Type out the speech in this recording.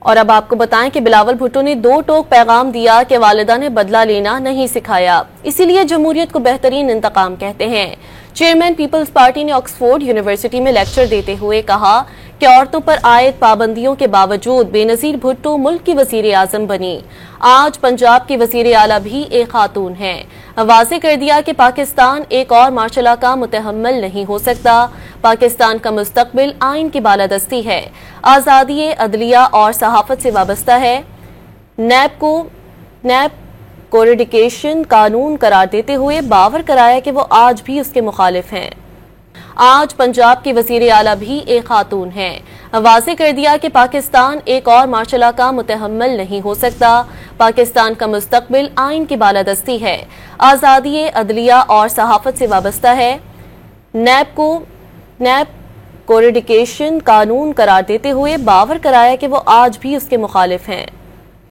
اور اب آپ کو بتائیں کہ بلاول بھٹو نے دو ٹوک پیغام دیا کہ والدہ نے بدلہ لینا نہیں سکھایا، اسی لیے جمہوریت کو بہترین انتقام کہتے ہیں۔ چیئرمین پیپلز پارٹی نے آکسفورڈ یونیورسٹی میں لیکچر دیتے ہوئے کہا کہ عورتوں پر عائد پابندیوں کے باوجود بے نظیر بھٹو ملک کی وزیر اعظم بنی۔ آج پنجاب کی وزیر اعلیٰ بھی ایک خاتون ہیں۔ واضح کر دیا کہ پاکستان ایک اور مارشل لا کا متحمل نہیں ہو سکتا۔ پاکستان کا مستقبل آئین کی بالادستی ہے، آزادی عدلیہ اور صحافت سے وابستہ ہے۔ نیب کو ریڈیکیشن قانون قرار دیتے ہوئے باور کرایا کہ وہ آج بھی اس کے مخالف ہیں۔ آج پنجاب کی وزیر اعلیٰ بھی ایک خاتون ہیں۔ واضح کر دیا کہ پاکستان ایک اور مارشل لا کا متحمل نہیں ہو سکتا۔ پاکستان کا مستقبل آئین کی بالادستی ہے، آزادی عدلیہ اور صحافت سے وابستہ ہے۔ نیب کو ریڈیکیشن قانون قرار دیتے ہوئے باور کرایا کہ وہ آج بھی اس کے مخالف ہیں۔